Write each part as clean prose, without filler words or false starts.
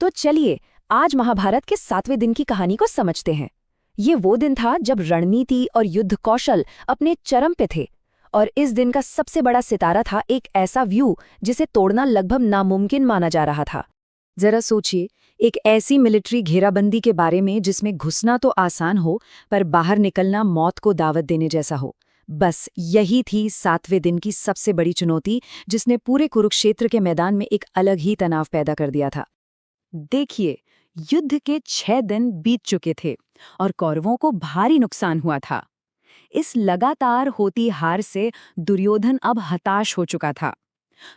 तो चलिए आज महाभारत के 7वें दिन की कहानी को समझते हैं। ये वो दिन था जब रणनीति और युद्ध कौशल अपने चरम पे थे, और इस दिन का सबसे बड़ा सितारा था एक ऐसा व्यू जिसे तोड़ना लगभग नामुमकिन माना जा रहा था। जरा सोचिए, एक ऐसी मिलिट्री घेराबंदी के बारे में जिसमें घुसना तो आसान हो पर बाहर निकलना मौत को दावत देने जैसा हो। बस यही थी 7वें दिन की सबसे बड़ी चुनौती, जिसने पूरे कुरुक्षेत्र के मैदान में एक अलग ही तनाव पैदा कर दिया था। देखिए, युद्ध के 6 दिन बीत चुके थे और कौरवों को भारी नुकसान हुआ था। इस लगातार होती हार से दुर्योधन अब हताश हो चुका था।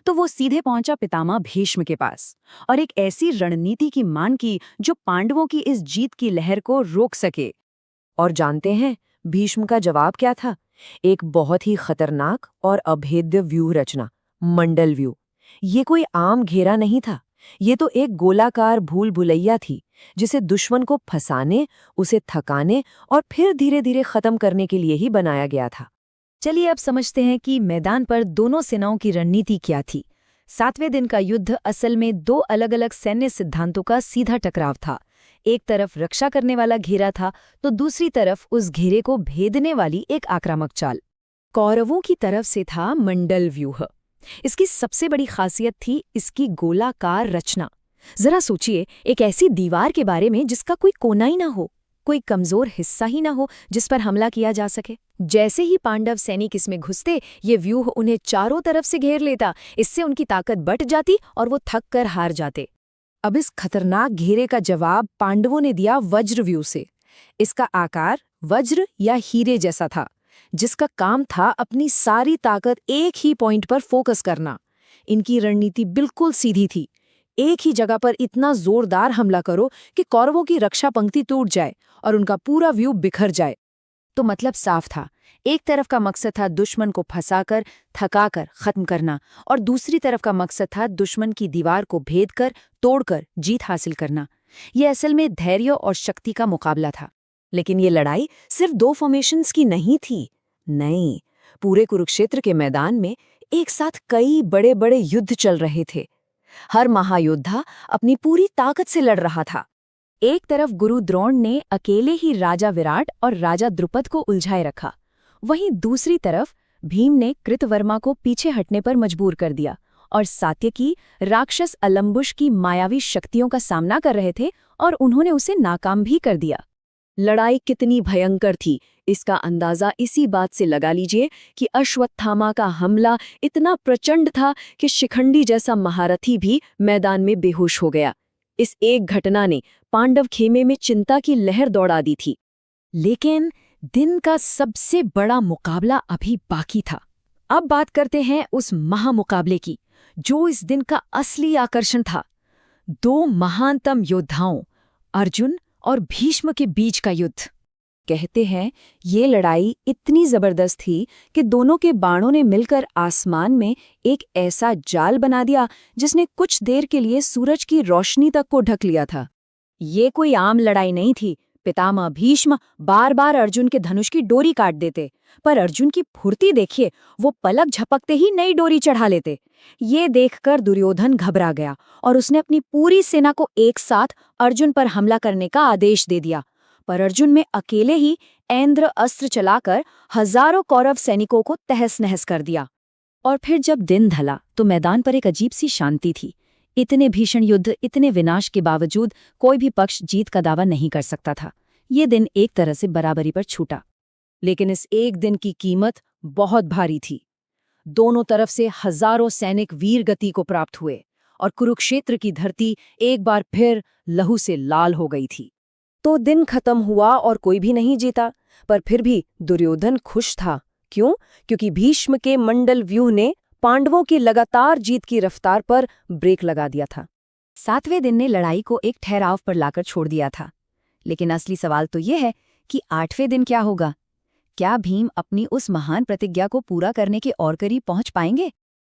तो वो सीधे पहुंचा पितामह भीष्म के पास और एक ऐसी रणनीति की मांग की जो पांडवों की इस जीत की लहर को रोक सके। और जानते हैं भीष्म का जवाब क्या था? एक बहुत ही खतरनाक और अभेद्य व्यूह रचना, मंडल व्यूह। ये कोई आम घेरा नहीं था, ये तो एक गोलाकार भूल भुलैया थी जिसे दुश्मन को फंसाने, उसे थकाने और फिर धीरे धीरे खत्म करने के लिए ही बनाया गया था। चलिए अब समझते हैं कि मैदान पर दोनों सेनाओं की रणनीति क्या थी। 7वें दिन का युद्ध असल में 2 अलग अलग सैन्य सिद्धांतों का सीधा टकराव था। एक तरफ रक्षा करने वाला घेरा था तो दूसरी तरफ उस घेरे को भेदने वाली एक आक्रामक चाल। कौरवों की तरफ से था मंडल व्यूह। इसकी सबसे बड़ी खासियत थी इसकी गोलाकार रचना। जरा सोचिए, एक ऐसी दीवार के बारे में जिसका कोई कोना ही ना हो, कोई कमजोर हिस्सा ही ना हो जिस पर हमला किया जा सके। जैसे ही पांडव सैनिक इसमें घुसते, ये व्यूह उन्हें चारों तरफ से घेर लेता। इससे उनकी ताकत बट जाती और वो थक कर हार जाते। अब इस खतरनाक घेरे का जवाब पांडवों ने दिया वज्र व्यूह से। इसका आकार वज्र या हीरे जैसा था, जिसका काम था अपनी सारी ताकत एक ही पॉइंट पर फोकस करना। इनकी रणनीति बिल्कुल सीधी थी, एक ही जगह पर इतना जोरदार हमला करो कि कौरवों की रक्षा पंक्ति टूट जाए और उनका पूरा व्यू बिखर जाए। तो मतलब साफ था, एक तरफ का मकसद था दुश्मन को फंसाकर, थकाकर खत्म करना, और दूसरी तरफ का मकसद था दुश्मन की दीवार को भेदकर, तोड़कर जीत हासिल करना। ये असल में धैर्य और शक्ति का मुकाबला था। लेकिन ये लड़ाई सिर्फ 2 फॉर्मेशंस की नहीं थी। नहीं, पूरे कुरुक्षेत्र के मैदान में एक साथ कई बड़े बड़े युद्ध चल रहे थे। हर महायोद्धा अपनी पूरी ताकत से लड़ रहा था। एक तरफ गुरु द्रोण ने अकेले ही राजा विराट और राजा द्रुपद को उलझाए रखा, वहीं दूसरी तरफ भीम ने कृतवर्मा को पीछे हटने पर मजबूर कर दिया और सात्यकी राक्षस अलम्बुश की मायावी शक्तियों का सामना कर रहे थे और उन्होंने उसे नाकाम भी कर दिया। लड़ाई कितनी भयंकर थी, इसका अंदाजा इसी बात से लगा लीजिए कि अश्वत्थामा का हमला इतना प्रचंड था कि शिखंडी जैसा महारथी भी मैदान में बेहोश हो गया। इस एक घटना ने पांडव खेमे में चिंता की लहर दौड़ा दी थी। लेकिन दिन का सबसे बड़ा मुकाबला अभी बाकी था। अब बात करते हैं उस महामुकाबले की, जो इस दिन का असली आकर्षण था। 2 महानतम योद्धाओं, अर्जुन और भीष्म के बीच का युद्ध। कहते हैं ये लड़ाई इतनी जबरदस्त थी कि दोनों के बाणों ने मिलकर आसमान में एक ऐसा जाल बना दिया जिसने कुछ देर के लिए सूरज की रोशनी तक को ढक लिया था। ये कोई आम लड़ाई नहीं थी। पितामह भीष्म बार बार अर्जुन के धनुष की डोरी काट देते, पर अर्जुन की फुर्ती देखिए, वो पलक झपकते ही नई डोरी चढ़ा लेते। ये देखकर दुर्योधन घबरा गया और उसने अपनी पूरी सेना को एक साथ अर्जुन पर हमला करने का आदेश दे दिया। पर अर्जुन में अकेले ही ऐन्द्र अस्त्र चलाकर हजारों कौरव सैनिकों को तहस नहस कर दिया। और फिर जब दिन ढला तो मैदान पर एक अजीब सी शांति थी। इतने भीषण युद्ध, इतने विनाश के बावजूद कोई भी पक्ष जीत का दावा नहीं कर सकता था। ये दिन एक तरह से बराबरी पर छूटा। लेकिन इस एक दिन की कीमत बहुत भारी थी। दोनों तरफ से हजारों सैनिक वीर गति को प्राप्त हुए और कुरुक्षेत्र की धरती एक बार फिर लहू से लाल हो गई थी। तो दिन खत्म हुआ और कोई भी नहीं जीता, पर फिर भी दुर्योधन खुश था। क्यों? क्योंकि भीष्म के मंडल व्यूह ने पांडवों की लगातार जीत की रफ्तार पर ब्रेक लगा दिया था। 7वें दिन ने लड़ाई को एक ठहराव पर लाकर छोड़ दिया था। लेकिन असली सवाल तो ये है कि 8वें दिन क्या होगा? क्या भीम अपनी उस महान प्रतिज्ञा को पूरा करने के और करीब पहुंच पाएंगे?